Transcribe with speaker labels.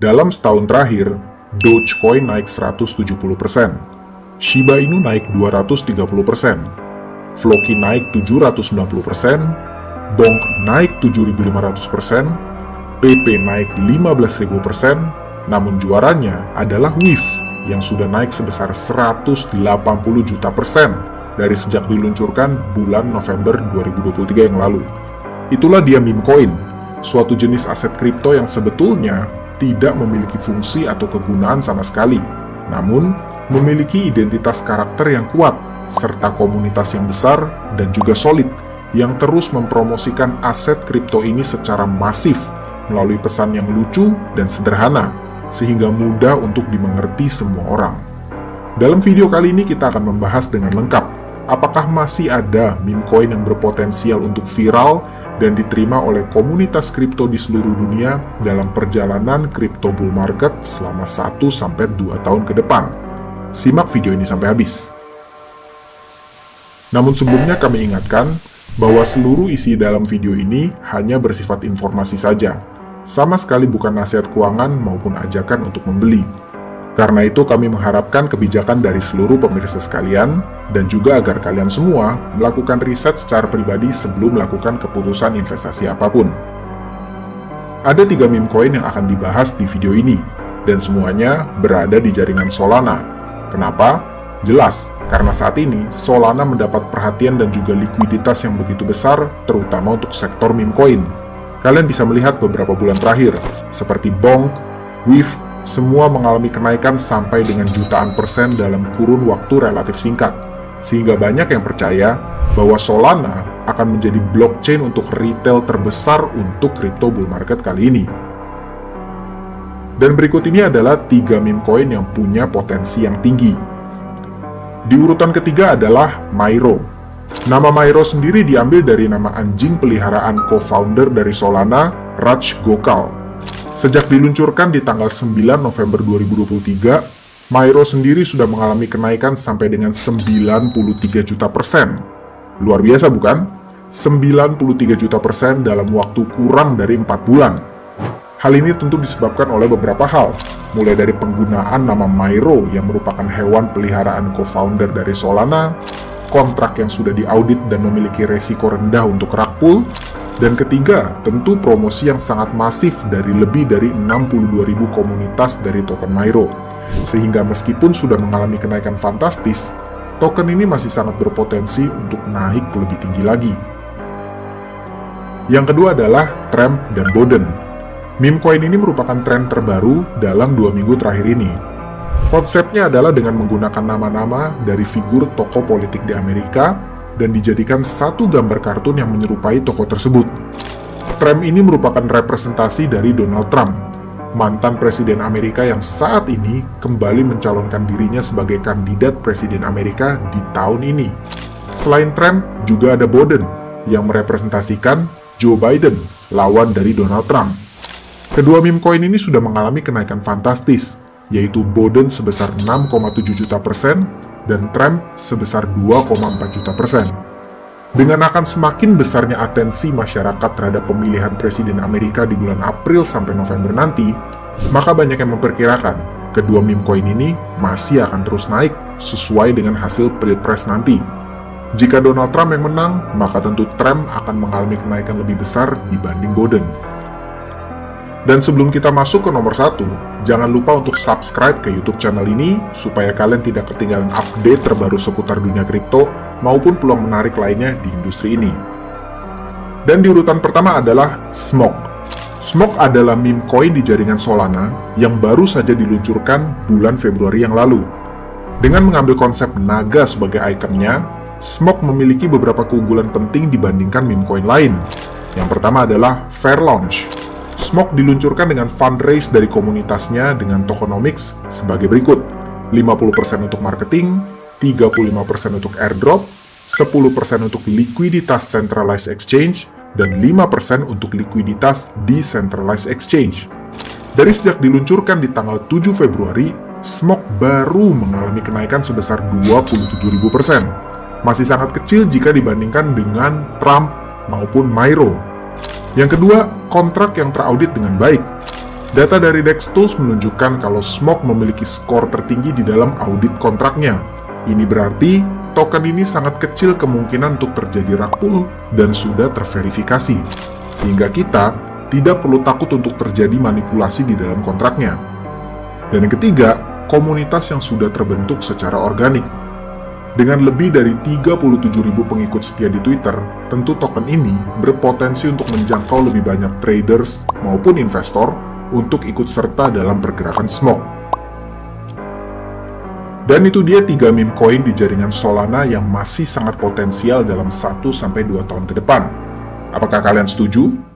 Speaker 1: Dalam setahun terakhir, Dogecoin naik 170%, Shiba Inu naik 230%, Floki naik 790%, Bonk naik 7.500%, PP naik 15.000%, namun juaranya adalah WIF yang sudah naik sebesar 180 juta persen dari sejak diluncurkan bulan November 2023 yang lalu. Itulah dia meme coin, suatu jenis aset kripto yang sebetulnya tidak memiliki fungsi atau kegunaan sama sekali, namun memiliki identitas karakter yang kuat, serta komunitas yang besar dan juga solid, yang terus mempromosikan aset kripto ini secara masif, melalui pesan yang lucu dan sederhana, sehingga mudah untuk dimengerti semua orang. Dalam video kali ini kita akan membahas dengan lengkap, apakah masih ada meme coin yang berpotensial untuk viral dan diterima oleh komunitas kripto di seluruh dunia dalam perjalanan kripto bull market selama 1-2 tahun ke depan. Simak video ini sampai habis. Namun sebelumnya kami ingatkan bahwa seluruh isi dalam video ini hanya bersifat informasi saja, sama sekali bukan nasihat keuangan maupun ajakan untuk membeli. Karena itu kami mengharapkan kebijakan dari seluruh pemirsa sekalian, dan juga agar kalian semua melakukan riset secara pribadi sebelum melakukan keputusan investasi apapun. Ada 3 meme coin yang akan dibahas di video ini, dan semuanya berada di jaringan Solana. Kenapa? Jelas, karena saat ini Solana mendapat perhatian dan juga likuiditas yang begitu besar, terutama untuk sektor meme coin. Kalian bisa melihat beberapa bulan terakhir, seperti Bonk, WIF, semua mengalami kenaikan sampai dengan jutaan persen dalam kurun waktu relatif singkat, sehingga banyak yang percaya bahwa Solana akan menjadi blockchain untuk retail terbesar untuk crypto bull market kali ini. Dan berikut ini adalah 3 meme coin yang punya potensi yang tinggi. Di urutan ketiga adalah Myro. Nama Myro sendiri diambil dari nama anjing peliharaan co-founder dari Solana, Raj Gokal. Sejak diluncurkan di tanggal 9 November 2023, Myro sendiri sudah mengalami kenaikan sampai dengan 93 juta persen. Luar biasa bukan? 93 juta persen dalam waktu kurang dari 4 bulan. Hal ini tentu disebabkan oleh beberapa hal, mulai dari penggunaan nama Myro yang merupakan hewan peliharaan co-founder dari Solana, kontrak yang sudah diaudit dan memiliki resiko rendah untuk rug pull, dan ketiga, tentu promosi yang sangat masif dari lebih dari 62.000 komunitas dari token Myro, sehingga meskipun sudah mengalami kenaikan fantastis, token ini masih sangat berpotensi untuk naik lebih tinggi lagi. Yang kedua adalah Tramp dan Boden. Meme coin ini merupakan tren terbaru dalam 2 minggu terakhir ini. Konsepnya adalah dengan menggunakan nama-nama dari figur tokoh politik di Amerika dan dijadikan satu gambar kartun yang menyerupai tokoh tersebut. Tramp ini merupakan representasi dari Donald Trump, mantan presiden Amerika yang saat ini kembali mencalonkan dirinya sebagai kandidat presiden Amerika di tahun ini. Selain Trump, juga ada Boden yang merepresentasikan Joe Biden, lawan dari Donald Trump. Kedua meme coin ini sudah mengalami kenaikan fantastis, yaitu Boden sebesar 6,7 juta persen dan Trump sebesar 2,4 juta persen. Dengan akan semakin besarnya atensi masyarakat terhadap pemilihan presiden Amerika di bulan April sampai November nanti, maka banyak yang memperkirakan kedua meme coin ini masih akan terus naik sesuai dengan hasil Pilpres nanti. Jika Donald Trump yang menang, maka tentu Trump akan mengalami kenaikan lebih besar dibanding Boden. Dan sebelum kita masuk ke nomor 1, jangan lupa untuk subscribe ke YouTube channel ini supaya kalian tidak ketinggalan update terbaru seputar dunia kripto maupun peluang menarik lainnya di industri ini. Dan di urutan pertama adalah Smok. Smok adalah meme coin di jaringan Solana yang baru saja diluncurkan bulan Februari yang lalu. Dengan mengambil konsep naga sebagai ikonnya, Smok memiliki beberapa keunggulan penting dibandingkan meme coin lain. Yang pertama adalah fair launch. Smok diluncurkan dengan fundraise dari komunitasnya dengan tokenomics sebagai berikut: 50% untuk marketing, 35% untuk airdrop, 10% untuk likuiditas centralized exchange, dan 5% untuk likuiditas decentralized exchange. Dari sejak diluncurkan di tanggal 7 Februari, Smok baru mengalami kenaikan sebesar 27.000%. Masih sangat kecil jika dibandingkan dengan Trump maupun Myro. Yang kedua, kontrak yang teraudit dengan baik. Data dari DexTools menunjukkan kalau Smok memiliki skor tertinggi di dalam audit kontraknya. Ini berarti token ini sangat kecil kemungkinan untuk terjadi rug pull dan sudah terverifikasi, sehingga kita tidak perlu takut untuk terjadi manipulasi di dalam kontraknya. Dan yang ketiga, komunitas yang sudah terbentuk secara organik. Dengan lebih dari 37.000 pengikut setia di Twitter, tentu token ini berpotensi untuk menjangkau lebih banyak traders maupun investor untuk ikut serta dalam pergerakan Smok. Dan itu dia 3 meme coin di jaringan Solana yang masih sangat potensial dalam 1-2 tahun ke depan. Apakah kalian setuju?